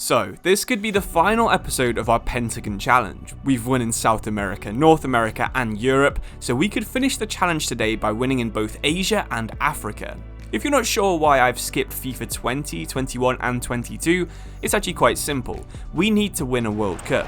So, this could be the final episode of our Pentagon challenge. We've won in South America, North America and Europe, so we could finish the challenge today by winning in both Asia and Africa. If you're not sure why I've skipped FIFA 20, 21 and 22, it's actually quite simple. We need to win a World Cup.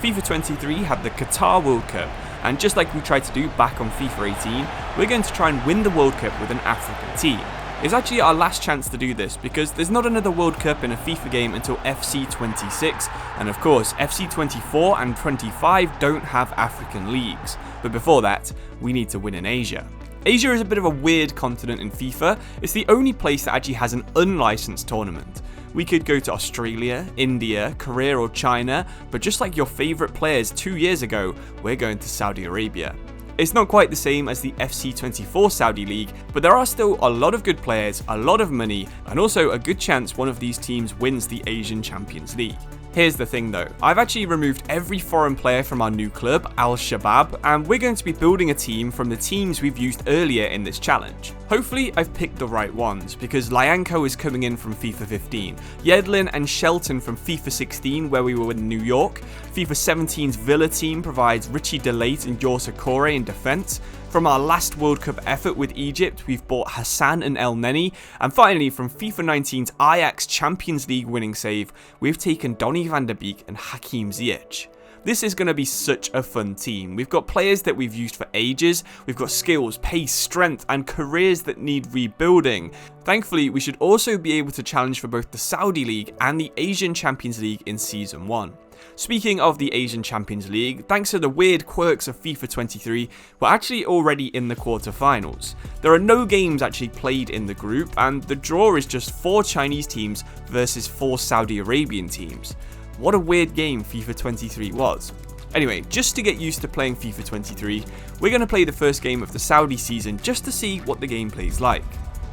FIFA 23 had the Qatar World Cup, and just like we tried to do back on FIFA 18, we're going to try and win the World Cup with an African team. It's actually our last chance to do this because there's not another World Cup in a FIFA game until FC 26, and of course FC 24 and 25 don't have African leagues, but before that we need to win in Asia. Asia is a bit of a weird continent in FIFA. It's the only place that actually has an unlicensed tournament. We could go to Australia, India, Korea or China, but just like your favourite players 2 years ago, we're going to Saudi Arabia. It's not quite the same as the FC 24 Saudi League, but there are still a lot of good players, a lot of money, and also a good chance one of these teams wins the Asian Champions League. Here's the thing though, I've actually removed every foreign player from our new club, Al Shabab, and we're going to be building a team from the teams we've used earlier in this challenge. Hopefully I've picked the right ones, because Lyanko is coming in from FIFA 15, Yedlin and Shelton from FIFA 16 where we were in New York, FIFA 17's Villa team provides Richie DeLate and Yorsa Kore in defence. From our last World Cup effort with Egypt, we've bought Hassan and El Neni, and finally from FIFA 19's Ajax Champions League winning save, we've taken Donny van der Beek and Hakim Ziyech. This is going to be such a fun team. We've got players that we've used for ages, we've got skills, pace, strength and careers that need rebuilding. Thankfully, we should also be able to challenge for both the Saudi League and the Asian Champions League in Season 1. Speaking of the Asian Champions League, thanks to the weird quirks of FIFA 23, we're actually already in the quarterfinals. There are no games actually played in the group, and the draw is just 4 Chinese teams versus 4 Saudi Arabian teams. What a weird game FIFA 23 was. Anyway, just to get used to playing FIFA 23, we're going to play the first game of the Saudi season just to see what the gameplay is like.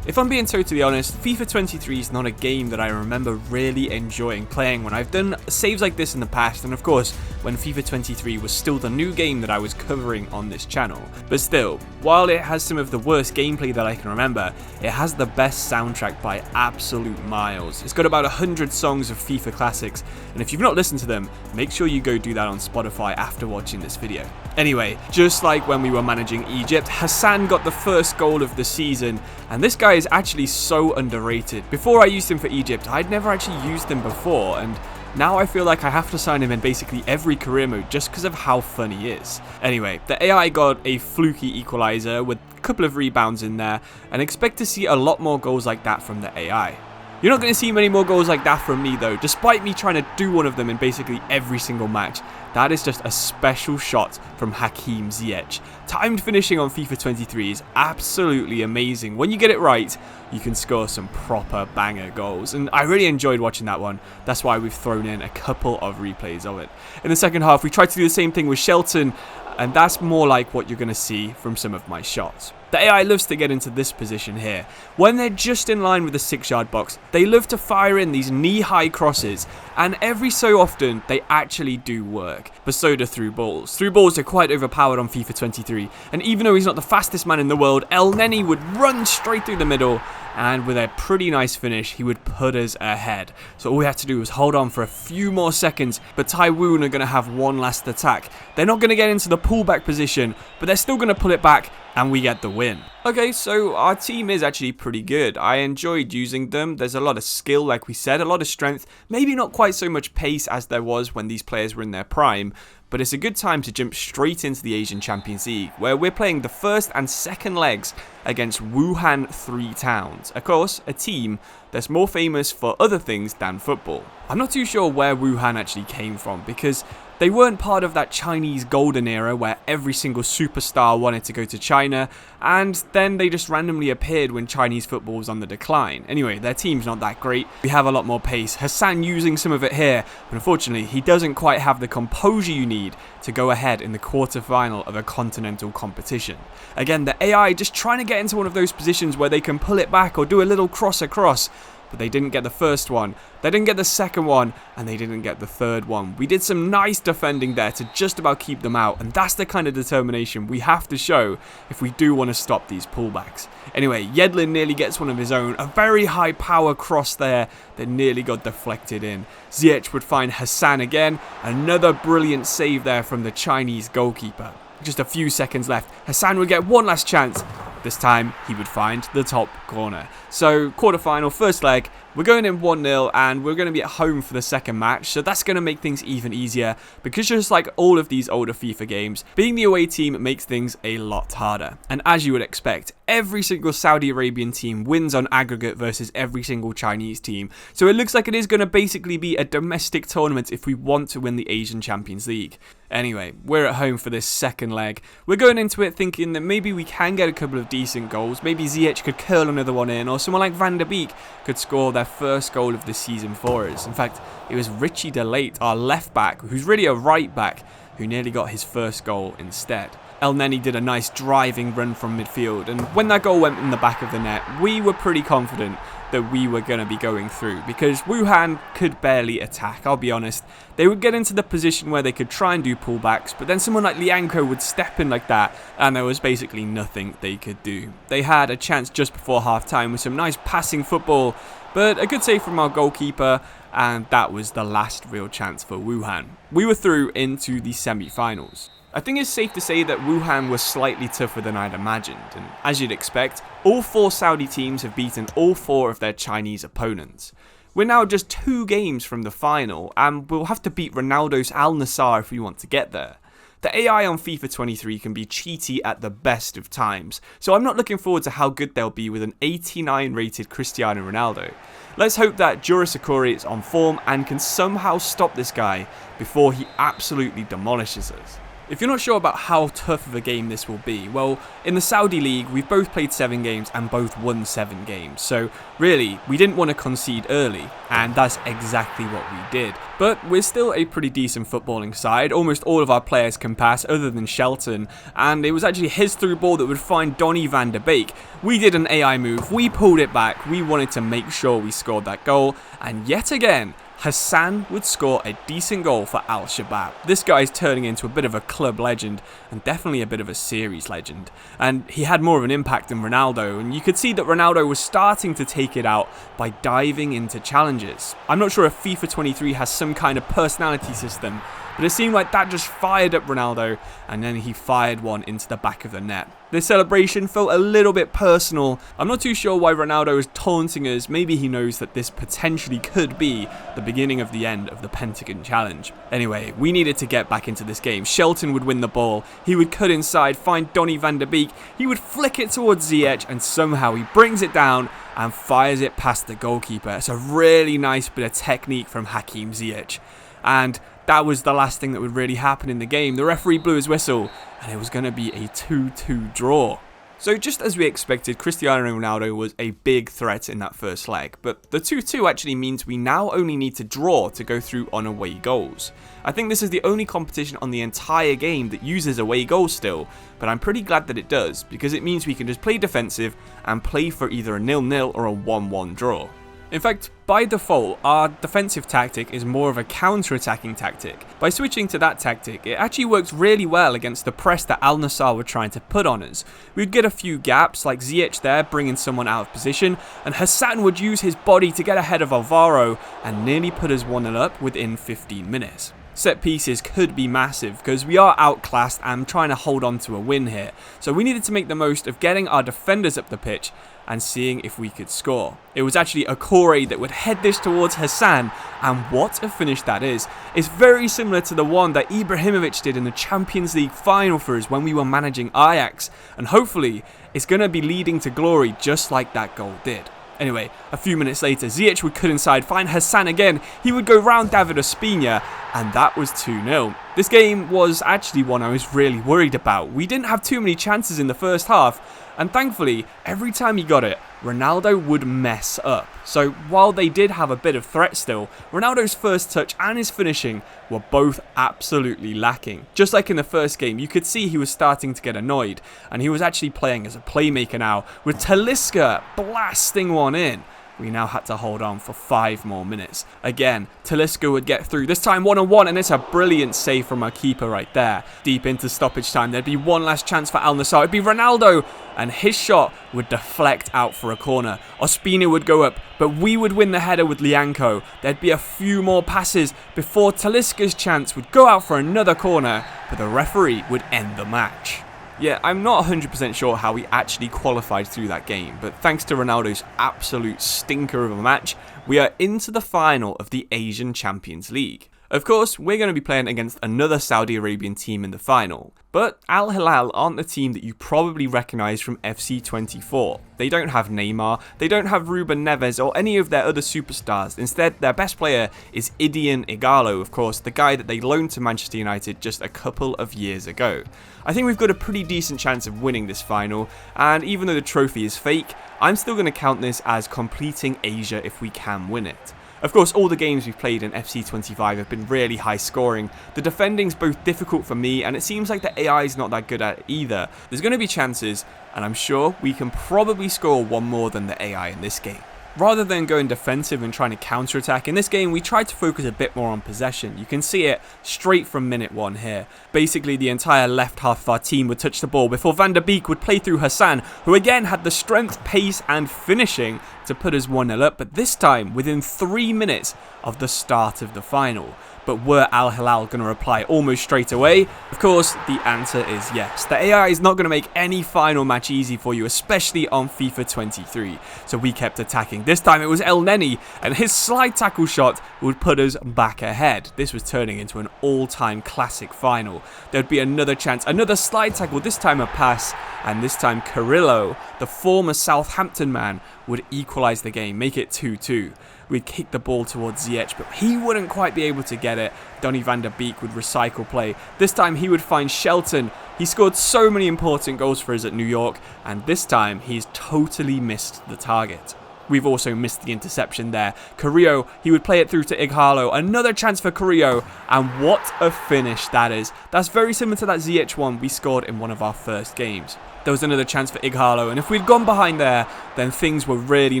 If I'm being totally honest, FIFA 23 is not a game that I remember really enjoying playing when I've done saves like this in the past, and of course, when FIFA 23 was still the new game that I was covering on this channel. But still, while it has some of the worst gameplay that I can remember, it has the best soundtrack by absolute miles. It's got about 100 songs of FIFA classics, and if you've not listened to them, make sure you go do that on Spotify after watching this video. Anyway, just like when we were managing Egypt, Hassan got the first goal of the season, and this guy is actually so underrated. Before I used him for Egypt, I'd never actually used him before, and now I feel like I have to sign him in basically every career mode just because of how fun he is. Anyway, the AI got a fluky equalizer with a couple of rebounds in there, and expect to see a lot more goals like that from the AI. You're not going to see many more goals like that from me though, despite me trying to do one of them in basically every single match. That is just a special shot from Hakim Ziyech. Timed finishing on FIFA 23 is absolutely amazing. When you get it right, you can score some proper banger goals, and I really enjoyed watching that one. That's why we've thrown in a couple of replays of it. In the second half, we tried to do the same thing with Shelton, and that's more like what you're going to see from some of my shots. The AI loves to get into this position here. When they're just in line with the 6-yard box, they love to fire in these knee-high crosses, and every so often they actually do work. But so do through balls. Through balls are quite overpowered on FIFA 23, and even though he's not the fastest man in the world, El Neni would run straight through the middle, and with a pretty nice finish, he would put us ahead. So all we had to do was hold on for a few more seconds, but Taiwan are going to have one last attack. They're not going to get into the pullback position, but they're still going to pull it back, and we get the win. Okay, so our team is actually pretty good. I enjoyed using them. There's a lot of skill, like we said, a lot of strength, maybe not quite so much pace as there was when these players were in their prime, but it's a good time to jump straight into the Asian Champions League, where we're playing the first and second legs against Wuhan 3 Towns, of course, a team that's more famous for other things than football. I'm not too sure where Wuhan actually came from, because they weren't part of that Chinese golden era where every single superstar wanted to go to China, and then they just randomly appeared when Chinese football was on the decline. Anyway, their team's not that great. We have a lot more pace. Hassan using some of it here, but unfortunately, he doesn't quite have the composure you need to go ahead in the quarterfinal of a continental competition. Again, the AI just trying to get into one of those positions where they can pull it back or do a little cross across, but they didn't get the first one, they didn't get the second one, and they didn't get the third one. We did some nice defending there to just about keep them out, and that's the kind of determination we have to show if we do want to stop these pullbacks. Anyway, Yedlin nearly gets one of his own, a very high power cross there that nearly got deflected in. Ziyech would find Hassan again, another brilliant save there from the Chinese goalkeeper. Just a few seconds left, Hassan would get one last chance. This time, he would find the top corner. So, quarterfinal, first leg, we're going in 1-0 and we're going to be at home for the second match. So that's going to make things even easier because just like all of these older FIFA games, being the away team makes things a lot harder. And as you would expect, every single Saudi Arabian team wins on aggregate versus every single Chinese team. So it looks like it is going to basically be a domestic tournament if we want to win the Asian Champions League. Anyway, we're at home for this second leg. We're going into it thinking that maybe we can get a couple of decent goals. Maybe Ziyech could curl another one in, or someone like Van der Beek could score their first goal of the season for us. In fact, it was Richie de Laet, our left back, who's really a right back, who nearly got his first goal instead. El Neni did a nice driving run from midfield, and when that goal went in the back of the net, we were pretty confident that we were going to be going through because Wuhan could barely attack, I'll be honest. They would get into the position where they could try and do pullbacks, but then someone like Lianco would step in like that and there was basically nothing they could do. They had a chance just before half-time with some nice passing football, but a good save from our goalkeeper, and that was the last real chance for Wuhan. We were through into the semi-finals. I think it's safe to say that Wuhan was slightly tougher than I'd imagined, and as you'd expect, all 4 Saudi teams have beaten all 4 of their Chinese opponents. We're now just 2 games from the final, and we'll have to beat Ronaldo's Al Nassr if we want to get there. The AI on FIFA 23 can be cheaty at the best of times, so I'm not looking forward to how good they'll be with an 89 rated Cristiano Ronaldo. Let's hope that Geografifa is on form and can somehow stop this guy before he absolutely demolishes us. If you're not sure about how tough of a game this will be, well, in the Saudi League, we've both played 7 games and both won 7 games. So really, we didn't want to concede early, and that's exactly what we did. But we're still a pretty decent footballing side. Almost all of our players can pass other than Shelton, and it was actually his through ball that would find Donny van der Beek. We did an AI move, we pulled it back, we wanted to make sure we scored that goal, and yet again, Hassan would score a decent goal for Al Shabab. This guy is turning into a bit of a club legend and definitely a bit of a series legend. And he had more of an impact than Ronaldo, and you could see that Ronaldo was starting to take it out by diving into challenges. I'm not sure if FIFA 23 has some kind of personality system, but it seemed like that just fired up Ronaldo, and then he fired one into the back of the net. This celebration felt a little bit personal. I'm not too sure why Ronaldo is taunting us. Maybe he knows that this potentially could be the beginning of the end of the Pentagon challenge. Anyway, we needed to get back into this game. Shelton would win the ball. He would cut inside, find Donny van der Beek. He would flick it towards Ziyech, and somehow he brings it down and fires it past the goalkeeper. It's a really nice bit of technique from Hakim Ziyech. And that was the last thing that would really happen in the game. The referee blew his whistle, and it was going to be a 2-2 draw. So just as we expected, Cristiano Ronaldo was a big threat in that first leg, but the 2-2 actually means we now only need to draw to go through on away goals. I think this is the only competition on the entire game that uses away goals still, but I'm pretty glad that it does, because it means we can just play defensive and play for either a 0-0 or a 1-1 draw. In fact, by default, our defensive tactic is more of a counter-attacking tactic. By switching to that tactic, it actually works really well against the press that Al Nassr were trying to put on us. We'd get a few gaps, like Ziyech there bringing someone out of position, and Hassan would use his body to get ahead of Alvaro and nearly put us 1-0 up within 15 minutes. Set pieces could be massive because we are outclassed and trying to hold on to a win here. So we needed to make the most of getting our defenders up the pitch and seeing if we could score. It was actually Enquiries that would head this towards Hassan, and what a finish that is. It's very similar to the one that Ibrahimovic did in the Champions League final for us when we were managing Ajax, and hopefully it's going to be leading to glory just like that goal did. Anyway, a few minutes later, Ziyech would cut inside, find Hassan again. He would go round David Ospina, and that was 2-0. This game was actually one I was really worried about. We didn't have too many chances in the first half, and thankfully, every time he got it, Ronaldo would mess up. So while they did have a bit of threat still, Ronaldo's first touch and his finishing were both absolutely lacking. Just like in the first game, you could see he was starting to get annoyed, and he was actually playing as a playmaker now, with Talisca blasting one in. We now had to hold on for 5 more minutes. Again, Talisca would get through, this time one-on-one, and it's a brilliant save from our keeper right there. Deep into stoppage time, there'd be one last chance for Al Nassr. It'd be Ronaldo, and his shot would deflect out for a corner. Ospina would go up, but we would win the header with Lianco. There'd be a few more passes before Talisca's chance would go out for another corner, but the referee would end the match. Yeah, I'm not 100% sure how we actually qualified through that game, but thanks to Ronaldo's absolute stinker of a match, we are into the final of the Asian Champions League. Of course, we're going to be playing against another Saudi Arabian team in the final, but Al Hilal aren't the team that you probably recognise from FC 24. They don't have Neymar, they don't have Ruben Neves or any of their other superstars. Instead, their best player is Idian Igalo, of course, the guy that they loaned to Manchester United just a couple of years ago. I think we've got a pretty decent chance of winning this final, and even though the trophy is fake, I'm still going to count this as completing Asia if we can win it. Of course, all the games we've played in FC 25 have been really high scoring. The defending's both difficult for me, and it seems like the AI is not that good at it either. There's going to be chances, and I'm sure we can probably score one more than the AI in this game. Rather than going defensive and trying to counter-attack, in this game we tried to focus a bit more on possession. You can see it straight from minute 1 here. Basically, the entire left half of our team would touch the ball before Van der Beek would play through Hassan, who again had the strength, pace and finishing to put us 1-0 up, but this time within 3 minutes of the start of the final. But were Al Hilal going to reply almost straight away? Of course, the answer is yes. The AI is not going to make any final match easy for you, especially on FIFA 23. So we kept attacking. This time it was El Neni, and his slide tackle shot would put us back ahead. This was turning into an all-time classic final. There'd be another chance, another slide tackle, this time a pass, and this time Carrillo, the former Southampton man, would equalise the game, make it 2-2. We'd kick the ball towards Ziyech, but he wouldn't quite be able to get it. Donny van der Beek would recycle play. This time he would find Shelton. He scored so many important goals for us at New York, and this time he's totally missed the target. We've also missed the interception there. Carrillo, he would play it through to Igalo. Another chance for Carrillo, and what a finish that is. That's very similar to that Ziyech one we scored in one of our first games. There was another chance for Igalo, and if we'd gone behind there, then things were really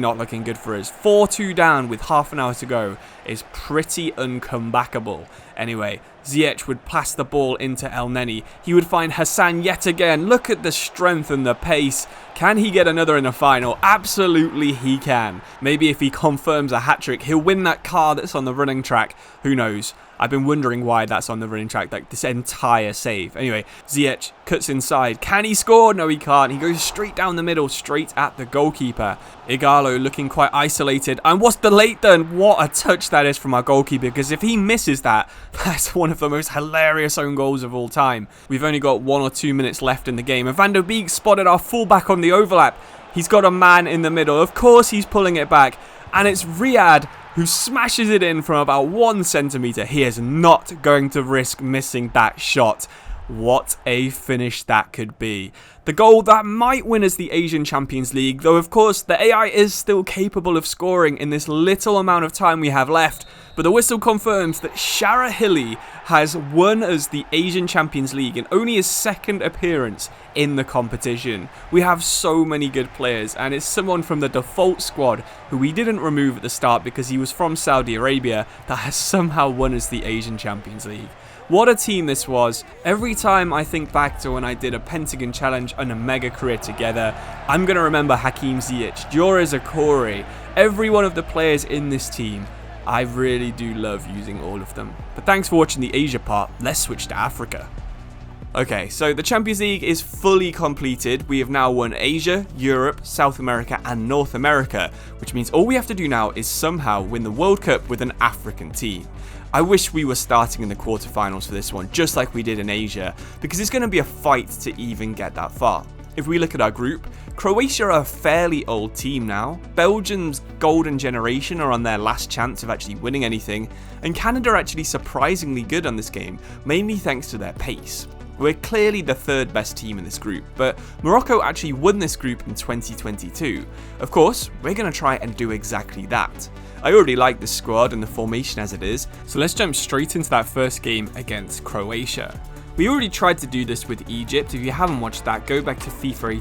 not looking good for us. 4-2 down with half an hour to go is pretty uncomebackable. Anyway, Ziyech would pass the ball into El Neni. He would find Hassan yet again. Look at the strength and the pace. Can he get another in the final? Absolutely he can. Maybe if he confirms a hat-trick, he'll win that car that's on the running track. Who knows? I've been wondering why that's on the running track, like this entire save. Anyway, Ziyech cuts inside. Can he score? No, he can't. He goes straight down the middle, straight at the goalkeeper. Igalo looking quite isolated. And what's the late done? What a touch that is from our goalkeeper, because if he misses that, that's one of the most hilarious own goals of all time. We've only got 1 or 2 minutes left in the game, and Van der Beek spotted our fullback on the overlap. He's got a man in the middle. Of course he's pulling it back, and it's Riyad who smashes it in from about 1 centimetre. He is not going to risk missing that shot. What a finish that could be. The goal that might win us the Asian Champions League, though of course the AI is still capable of scoring in this little amount of time we have left. But the whistle confirms that Sharahili has won us the Asian Champions League in only his 2nd appearance in the competition. We have so many good players, and it's someone from the default squad who we didn't remove at the start because he was from Saudi Arabia that has somehow won us the Asian Champions League. What a team this was. Every time I think back to when I did a Pentagon challenge and a mega career together, I'm going to remember Hakim Ziyech, Jure Zakori, every one of the players in this team. I really do love using all of them. But thanks for watching the Asia part. Let's switch to Africa. Okay, so the Champions League is fully completed. We have now won Asia, Europe, South America and North America, which means all we have to do now is somehow win the World Cup with an African team. I wish we were starting in the quarterfinals for this one, just like we did in Asia, because it's going to be a fight to even get that far. If we look at our group, Croatia are a fairly old team now, Belgium's golden generation are on their last chance of actually winning anything, and Canada are actually surprisingly good on this game, mainly thanks to their pace. We're clearly the 3rd best team in this group, but Morocco actually won this group in 2022. Of course, we're going to try and do exactly that. I already like the squad and the formation as it is, so let's jump straight into that first game against Croatia. We already tried to do this with Egypt. If you haven't watched that, go back to FIFA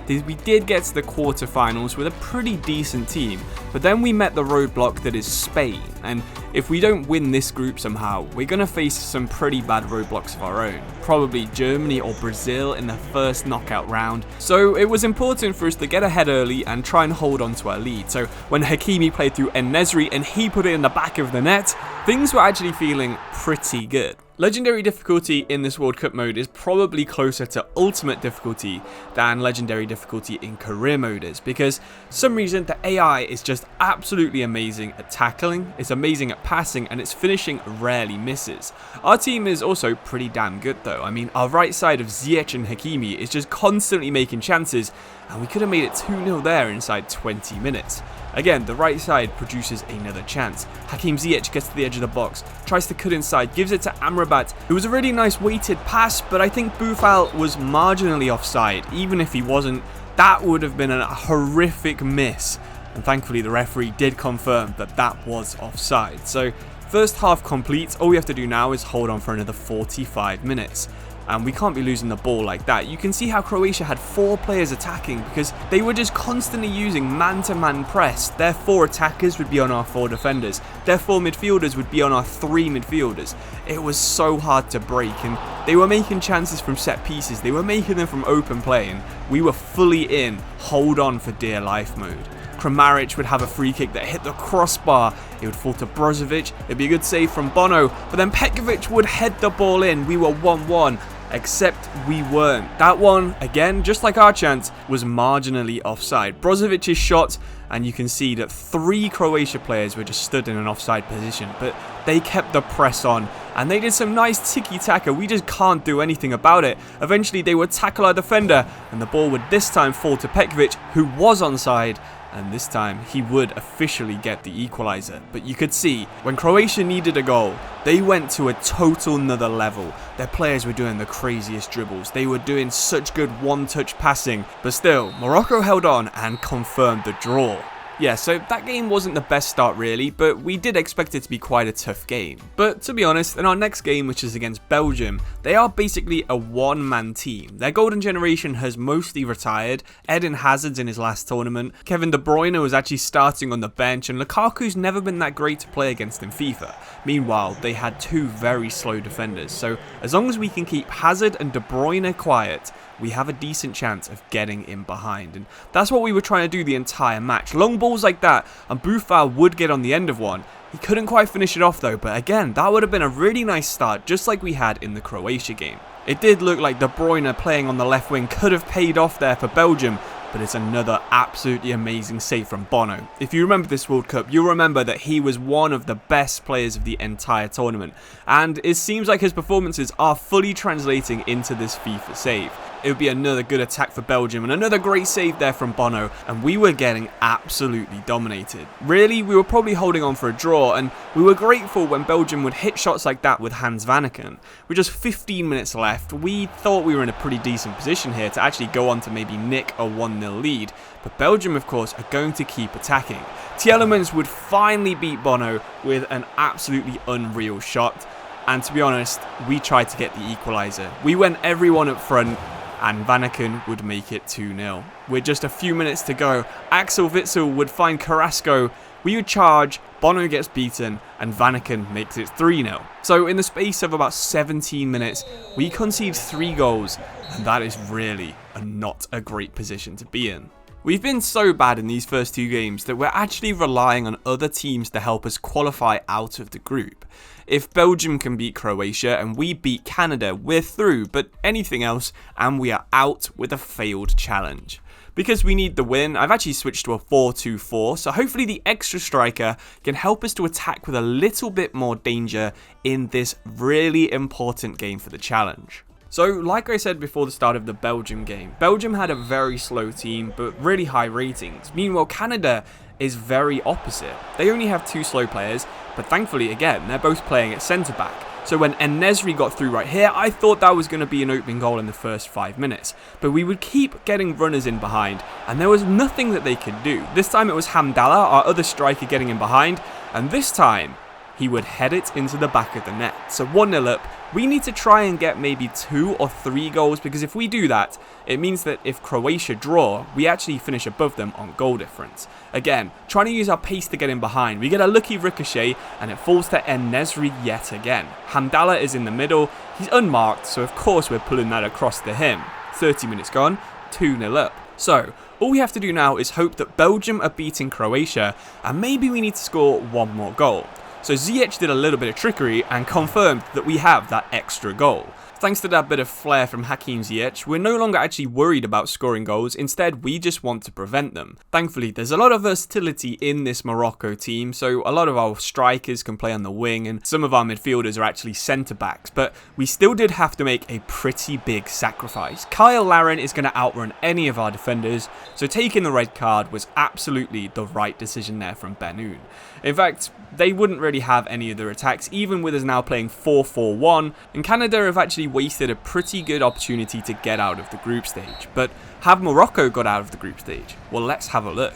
18. We did get to the quarterfinals with a pretty decent team, but then we met the roadblock that is Spain, and if we don't win this group somehow, we're going to face some pretty bad roadblocks of our own. Probably Germany or Brazil in the first knockout round. So it was important for us to get ahead early and try and hold on to our lead. So when Hakimi played through En-Nesyri and he put it in the back of the net, things were actually feeling pretty good. Legendary difficulty in this World Cup mode is probably closer to ultimate difficulty than legendary difficulty in career mode is, because for some reason the AI is just absolutely amazing at tackling, it's amazing at passing, and its finishing rarely misses. Our team is also pretty damn good though. I mean, our right side of Ziyech and Hakimi is just constantly making chances, and we could have made it 2-0 there inside 20 minutes. Again, the right side produces another chance. Hakim Ziyech gets to the edge of the box, tries to cut inside, gives it to Amrabat. It was a really nice weighted pass, but I think Boufal was marginally offside. Even if he wasn't, that would have been a horrific miss. And thankfully the referee did confirm that that was offside. So first half complete, all we have to do now is hold on for another 45 minutes. And we can't be losing the ball like that. You can see how Croatia had 4 players attacking because they were just constantly using man-to-man press. Their 4 attackers would be on our 4 defenders. Their 4 midfielders would be on our 3 midfielders. It was so hard to break, and they were making chances from set pieces. They were making them from open play, and we were fully in hold on for dear life mode. Kramaric would have a free kick that hit the crossbar. It would fall to Brozovic. It'd be a good save from Bono, but then Petkovic would head the ball in. We were 1-1. Except we weren't. That one, again, just like our chance, was marginally offside. Brozovic's shot, and you can see that 3 Croatia players were just stood in an offside position, but they kept the press on, and they did some nice tiki-taka. We just can't do anything about it. Eventually, they would tackle our defender, and the ball would this time fall to Petkovic, who was onside, and this time he would officially get the equaliser. But you could see, when Croatia needed a goal, they went to a total another level. Their players were doing the craziest dribbles, they were doing such good one-touch passing, but still, Morocco held on and confirmed the draw. Yeah, so that game wasn't the best start really, but we did expect it to be quite a tough game. But to be honest, in our next game, which is against Belgium, they are basically a one-man team. Their golden generation has mostly retired. Eden Hazard's in his last tournament. Kevin De Bruyne was actually starting on the bench, and Lukaku's never been that great to play against in FIFA. Meanwhile, they had 2 very slow defenders, so as long as we can keep Hazard and De Bruyne quiet, we have a decent chance of getting in behind, and that's what we were trying to do the entire match. Long balls like that, and Boufal would get on the end of one. He couldn't quite finish it off though, but again, that would have been a really nice start, just like we had in the Croatia game. It did look like De Bruyne playing on the left wing could have paid off there for Belgium, but it's another absolutely amazing save from Bono. If you remember this World Cup, you'll remember that he was one of the best players of the entire tournament, and it seems like his performances are fully translating into this FIFA save. It would be another good attack for Belgium and another great save there from Bono, and we were getting absolutely dominated. Really, we were probably holding on for a draw, and we were grateful when Belgium would hit shots like that with Hans Vanaken. With just 15 minutes left, we thought we were in a pretty decent position here to actually go on to maybe nick a 1-0 lead, but Belgium of course are going to keep attacking. Tielemans would finally beat Bono with an absolutely unreal shot, and to be honest, we tried to get the equaliser. We went everyone up front, and Vanaken would make it 2-0. With just a few minutes to go, Axel Witsel would find Carrasco, we would charge, Bono gets beaten, and Vanaken makes it 3-0. So in the space of about 17 minutes, we concede 3 goals, and that is really not a great position to be in. We've been so bad in these first 2 games that we're actually relying on other teams to help us qualify out of the group. If Belgium can beat Croatia and we beat Canada, we're through, but anything else and we are out with a failed challenge. Because we need the win, I've actually switched to a 4-2-4, so hopefully the extra striker can help us to attack with a little bit more danger in this really important game for the challenge. So, like I said before the start of the Belgium game, Belgium had a very slow team, but really high ratings. Meanwhile, Canada is very opposite. They only have 2 slow players, but thankfully, again, they're both playing at centre-back. So when En-Nesyri got through right here, I thought that was going to be an opening goal in the first 5 minutes. But we would keep getting runners in behind, and there was nothing that they could do. This time it was Hamdallah, our other striker, getting in behind, and this time, he would head it into the back of the net. So 1-0 up, we need to try and get maybe 2 or 3 goals, because if we do that, it means that if Croatia draw, we actually finish above them on goal difference. Again, trying to use our pace to get in behind. We get a lucky ricochet and it falls to En-Nesyri yet again. Hamdallah is in the middle, he's unmarked, so of course we're pulling that across to him. 30 minutes gone, 2-0 up. So, all we have to do now is hope that Belgium are beating Croatia, and maybe we need to score 1 more goal. So Ziyech did a little bit of trickery and confirmed that we have that extra goal. Thanks to that bit of flair from Hakim Ziyech, we're no longer actually worried about scoring goals, instead we just want to prevent them. Thankfully, there's a lot of versatility in this Morocco team, so a lot of our strikers can play on the wing and some of our midfielders are actually centre-backs, but we still did have to make a pretty big sacrifice. Kyle Larin is going to outrun any of our defenders, so taking the red card was absolutely the right decision there from Benoun. In fact, they wouldn't really have any other attacks, even with us now playing 4-4-1, and Canada have actually wasted a pretty good opportunity to get out of the group stage. But have Morocco got out of the group stage? Well, let's have a look.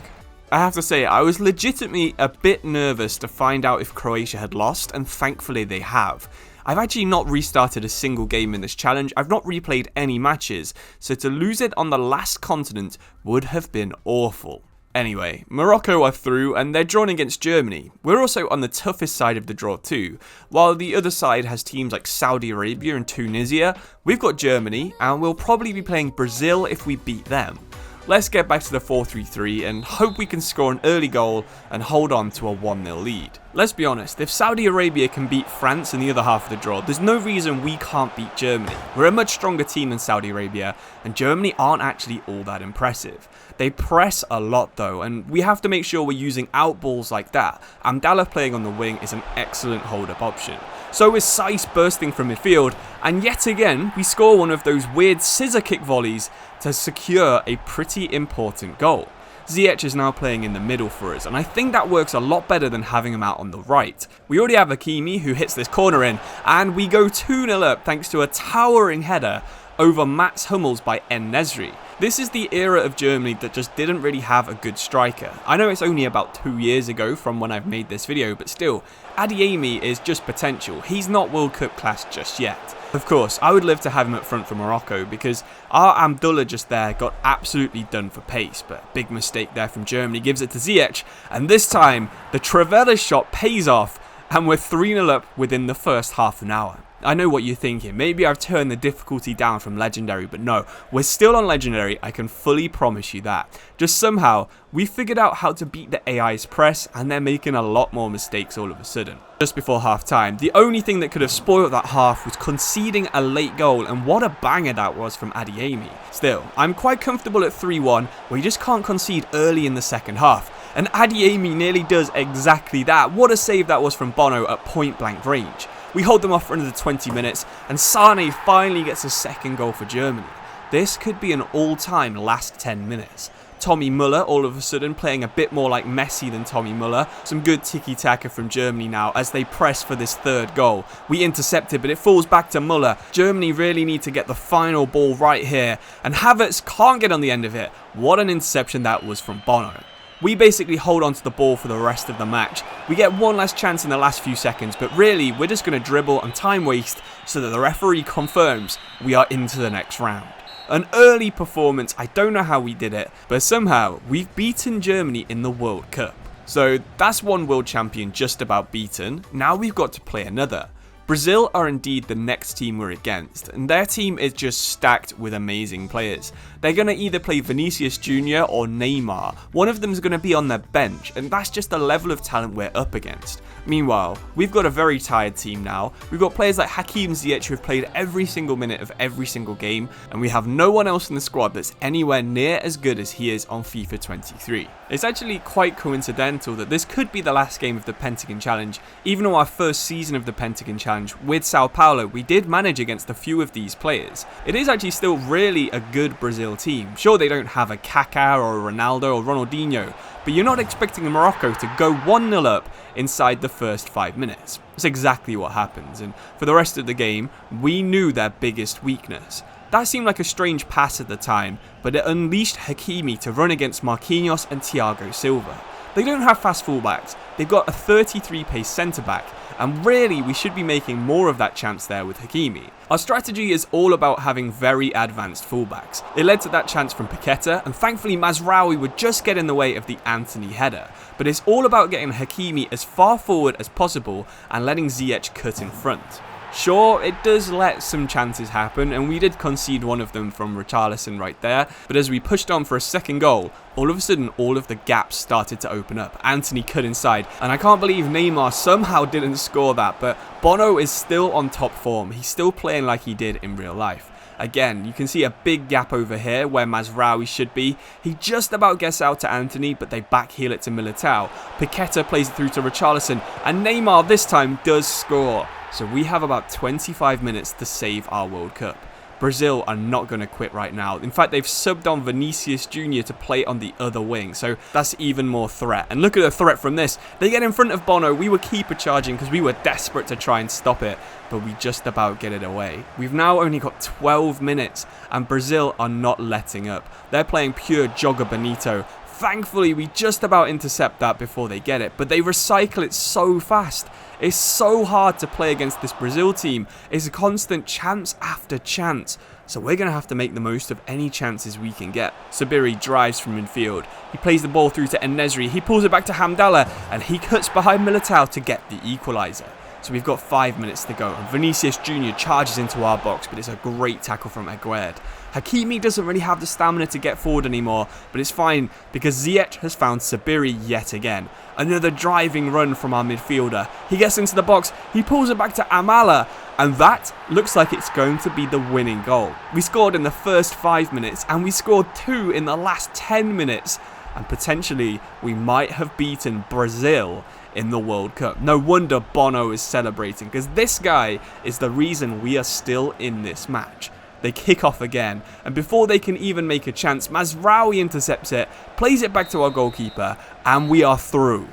I have to say, I was legitimately a bit nervous to find out if Croatia had lost, and thankfully they have. I've actually not restarted a single game in this challenge, I've not replayed any matches, so to lose it on the last continent would have been awful. Anyway, Morocco are through and they're drawn against Germany. We're also on the toughest side of the draw too. While the other side has teams like Saudi Arabia and Tunisia, we've got Germany and we'll probably be playing Brazil if we beat them. Let's get back to the 4-3-3 and hope we can score an early goal and hold on to a 1-0 lead. Let's be honest, if Saudi Arabia can beat France in the other half of the draw, there's no reason we can't beat Germany. We're a much stronger team than Saudi Arabia, and Germany aren't actually all that impressive. They press a lot though, and we have to make sure we're using out balls like that. Hamdallah playing on the wing is an excellent hold-up option. So is Saiss bursting from midfield, and yet again, we score one of those weird scissor kick volleys to secure a pretty important goal. Ziyech is now playing in the middle for us, and I think that works a lot better than having him out on the right. We already have Hakimi who hits this corner in, and we go 2-0 up thanks to a towering header over Mats Hummels by En-Nesyri. This is the era of Germany that just didn't really have a good striker. I know it's only about 2 years ago from when I've made this video, but still, Adeyemi is just potential. He's not World Cup class just yet. Of course, I would love to have him up front for Morocco because our Abdullah just there got absolutely done for pace, but big mistake there from Germany, gives it to Ziyech, and this time the Trevella shot pays off and we're 3-0 up within the first half an hour. I know what you're thinking, maybe I've turned the difficulty down from Legendary, but no, we're still on Legendary, I can fully promise you that. Just somehow, we figured out how to beat the AI's press, and they're making a lot more mistakes all of a sudden. Just before half time, the only thing that could have spoiled that half was conceding a late goal, and what a banger that was from Adeyemi. Still, I'm quite comfortable at 3-1, we just can't concede early in the second half. And Adeyemi nearly does exactly that. What a save that was from Bono at point blank range. We hold them off for another 20 minutes, and Sane finally gets a second goal for Germany. This could be an all-time last 10 minutes. Tommy Muller all of a sudden playing a bit more like Messi than Tommy Muller. Some good tiki-taka from Germany now as they press for this third goal. We intercept it, but it falls back to Muller. Germany really need to get the final ball right here, and Havertz can't get on the end of it. What an interception that was from Bono. We basically hold on to the ball for the rest of the match. We get one last chance in the last few seconds, but really we're just going to dribble and time waste so that the referee confirms we are into the next round. An early performance, I don't know how we did it, but somehow we've beaten Germany in the World Cup. So that's one world champion just about beaten, now we've got to play another. Brazil are indeed the next team we're against, and their team is just stacked with amazing players. They're going to either play Vinicius Jr. or Neymar. One of them is going to be on their bench, and that's just the level of talent we're up against. Meanwhile, we've got a very tired team now. We've got players like Hakim Ziyech who have played every single minute of every single game, and we have no one else in the squad that's anywhere near as good as he is on FIFA 23. It's actually quite coincidental that this could be the last game of the Pentagon Challenge. Even though our first season of the Pentagon Challenge with Sao Paulo, we did manage against a few of these players. It is actually still really a good Brazil team. Sure, they don't have a Kaká or a Ronaldo or Ronaldinho, but you're not expecting Morocco to go 1-0 up inside the first 5 minutes. That's exactly what happens, and for the rest of the game, we knew their biggest weakness. That seemed like a strange pass at the time, but it unleashed Hakimi to run against Marquinhos and Thiago Silva. They don't have fast fullbacks, they've got a 33 pace centre back, and really we should be making more of that chance there with Hakimi. Our strategy is all about having very advanced fullbacks. It led to that chance from Paqueta, and thankfully Mazraoui would just get in the way of the Antony header. But it's all about getting Hakimi as far forward as possible and letting Ziyech cut in front. Sure, it does let some chances happen, and we did concede one of them from Richarlison right there, but as we pushed on for a second goal, all of a sudden all of the gaps started to open up. Antony cut inside, and I can't believe Neymar somehow didn't score that, but Bono is still on top form. He's still playing like he did in real life. Again, you can see a big gap over here where Mazraoui should be. He just about gets out to Antony, but they backheel it to Militao. Paqueta plays it through to Richarlison, and Neymar this time does score. So we have about 25 minutes to save our World Cup. Brazil are not going to quit right now. In fact, they've subbed on Vinicius Jr. to play on the other wing, so that's even more threat. And look at the threat from this. They get in front of Bono. We were keeper charging because we were desperate to try and stop it, but we just about get it away. We've now only got 12 minutes, and Brazil are not letting up. They're playing pure Joga Bonito. Thankfully, we just about intercept that before they get it, but they recycle it so fast. It's so hard to play against this Brazil team. It's a constant chance after chance. So we're going to have to make the most of any chances we can get. Sabiri drives from midfield. He plays the ball through to En-Nesyri. He pulls it back to Hamdallah, and he cuts behind Militao to get the equaliser. So we've got 5 minutes to go, and Vinicius Jr. charges into our box, but it's a great tackle from Enquiries. Hakimi doesn't really have the stamina to get forward anymore, but it's fine because Ziyech has found Sabiri yet again. Another driving run from our midfielder. He gets into the box, he pulls it back to Amala, and that looks like it's going to be the winning goal. We scored in the first 5 minutes, and we scored 2 in the last 10 minutes, and potentially we might have beaten Brazil in the World Cup. No wonder Bono is celebrating, because this guy is the reason we are still in this match. They kick off again, and before they can even make a chance, Mazraoui intercepts it, plays it back to our goalkeeper, and we are through.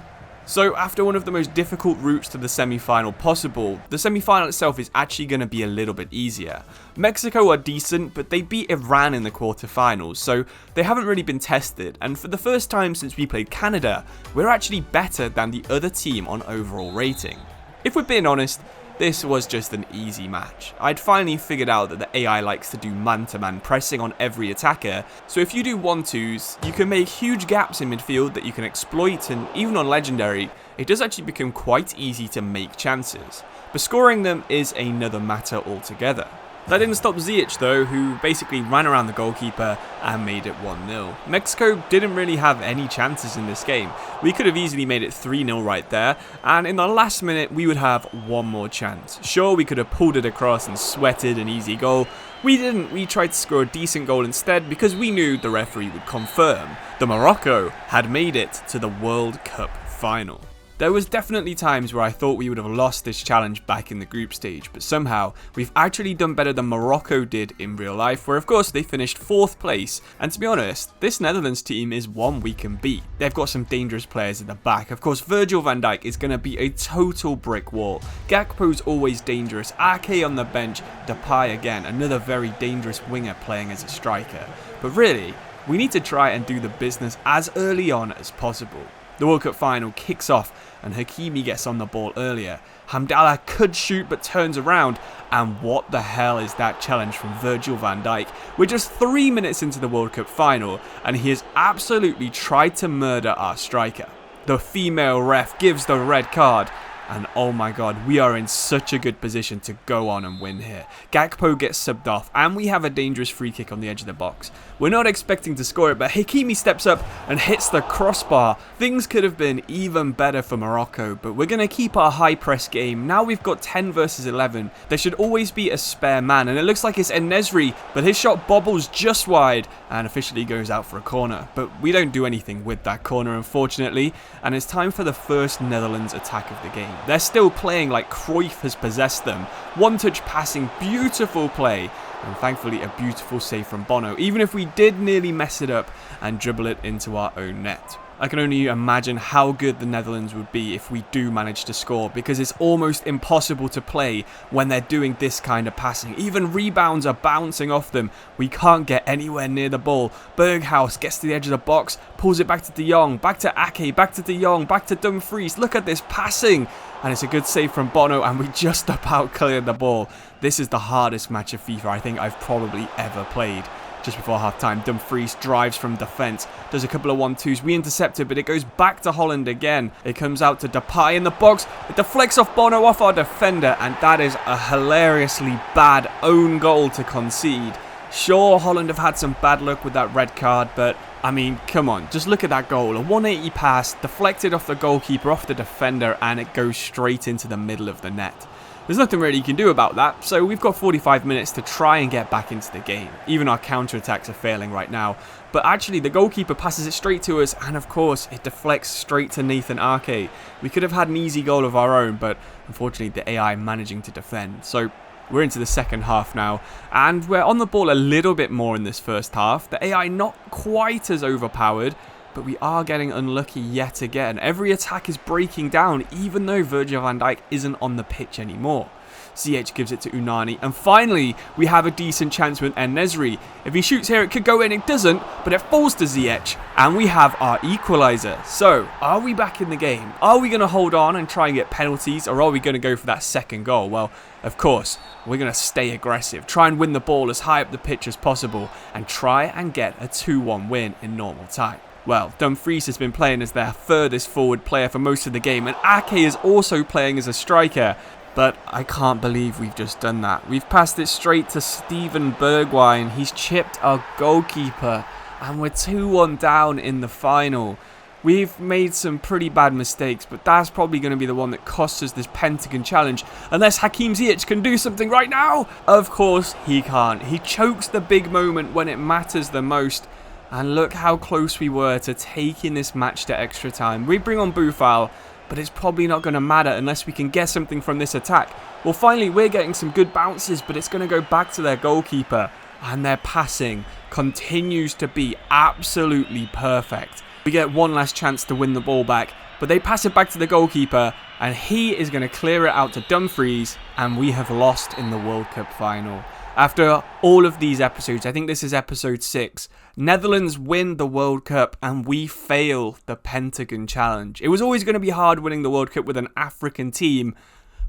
So after one of the most difficult routes to the semi-final possible, the semi-final itself is actually going to be a little bit easier. Mexico are decent, but they beat Iran in the quarterfinals, so they haven't really been tested, and for the first time since we played Canada, we're actually better than the other team on overall rating. If we're being honest, this was just an easy match. I'd finally figured out that the AI likes to do man-to-man pressing on every attacker, so if you do 1-2s, you can make huge gaps in midfield that you can exploit, and even on Legendary, it does actually become quite easy to make chances. But scoring them is another matter altogether. That didn't stop Ziyech though, who basically ran around the goalkeeper and made it 1-0. Mexico didn't really have any chances in this game. We could have easily made it 3-0 right there, and in the last minute we would have one more chance. Sure, we could have pulled it across and sweated an easy goal. We didn't. We tried to score a decent goal instead because we knew the referee would confirm that Morocco had made it to the World Cup final. There was definitely times where I thought we would have lost this challenge back in the group stage, but somehow we've actually done better than Morocco did in real life, where of course they finished 4th place, and to be honest, this Netherlands team is one we can beat. They've got some dangerous players at the back. Of course, Virgil van Dijk is going to be a total brick wall. Gakpo's always dangerous, Ake on the bench, Depay again, another very dangerous winger playing as a striker. But really, we need to try and do the business as early on as possible. The World Cup final kicks off and Hakimi gets on the ball earlier. Hamdallah could shoot but turns around, and what the hell is that challenge from Virgil van Dijk? We're just 3 minutes into the World Cup final and he has absolutely tried to murder our striker. The female ref gives the red card. And oh my god, we are in such a good position to go on and win here. Gakpo gets subbed off, and we have a dangerous free kick on the edge of the box. We're not expecting to score it, but Hakimi steps up and hits the crossbar. Things could have been even better for Morocco, but we're going to keep our high press game. Now we've got 10 versus 11. There should always be a spare man, and it looks like it's En-Nesyri, but his shot bobbles just wide and officially goes out for a corner. But we don't do anything with that corner, unfortunately, and it's time for the first Netherlands attack of the game. They're still playing like Cruyff has possessed them. One-touch passing, beautiful play, and thankfully a beautiful save from Bono, even if we did nearly mess it up and dribble it into our own net. I can only imagine how good the Netherlands would be if we do manage to score, because it's almost impossible to play when they're doing this kind of passing. Even rebounds are bouncing off them. We can't get anywhere near the ball. Berghaus gets to the edge of the box, pulls it back to De Jong, back to Ake, back to De Jong, back to Dumfries. Look at this passing. And it's a good save from Bono, and we just about cleared the ball. This is the hardest match of FIFA I think I've probably ever played. Just before half-time, Dumfries drives from defence, does a couple of 1-2s, we intercept it, but it goes back to Holland again. It comes out to Depay in the box, it deflects off Bono, off our defender, and that is a hilariously bad own goal to concede. Sure, Holland have had some bad luck with that red card, but I mean, come on, just look at that goal. A 180 pass, deflected off the goalkeeper, off the defender, and it goes straight into the middle of the net. There's nothing really you can do about that, so we've got 45 minutes to try and get back into the game. Even our counter-attacks are failing right now. But actually, the goalkeeper passes it straight to us, and of course, it deflects straight to Nathan Ake. We could have had an easy goal of our own, but unfortunately, the AI managing to defend. So we're into the second half now, and we're on the ball a little bit more in this first half. The AI not quite as overpowered, but we are getting unlucky yet again. Every attack is breaking down, even though Virgil van Dijk isn't on the pitch anymore. Ziyech gives it to Unani, and finally, we have a decent chance with En-Nesyri. If he shoots here, it could go in, it doesn't, but it falls to Ziyech, and we have our equaliser. So, are we back in the game? Are we going to hold on and try and get penalties, or are we going to go for that second goal? Well, of course, we're going to stay aggressive, try and win the ball as high up the pitch as possible, and try and get a 2-1 win in normal time. Well, Dumfries has been playing as their furthest forward player for most of the game, and Ake is also playing as a striker. But I can't believe we've just done that. We've passed it straight to Steven Bergwijn. He's chipped our goalkeeper, and we're 2-1 down in the final. We've made some pretty bad mistakes, but that's probably going to be the one that costs us this Pentagon challenge. Unless Hakim Ziyech can do something right now. Of course he can't. He chokes the big moment when it matters the most. And look how close we were to taking this match to extra time. We bring on Boufal, but it's probably not going to matter unless we can get something from this attack. Well, finally, we're getting some good bounces, but it's going to go back to their goalkeeper. And their passing continues to be absolutely perfect. We get one last chance to win the ball back, but they pass it back to the goalkeeper, and he is going to clear it out to Dumfries, and we have lost in the World Cup final. After all of these episodes, I think this is episode 6, Netherlands win the World Cup and we fail the Pentagon challenge. It was always going to be hard winning the World Cup with an African team,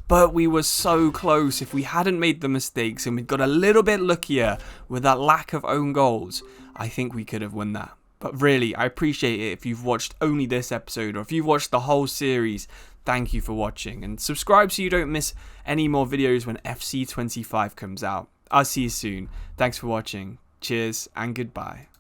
but we were so close. If we hadn't made the mistakes and we'd got a little bit luckier with that lack of own goals, I think we could have won that. But really, I appreciate it if you've watched only this episode, or if you've watched the whole series. Thank you for watching, and subscribe so you don't miss any more videos when FC25 comes out. I'll see you soon. Thanks for watching. Cheers and goodbye.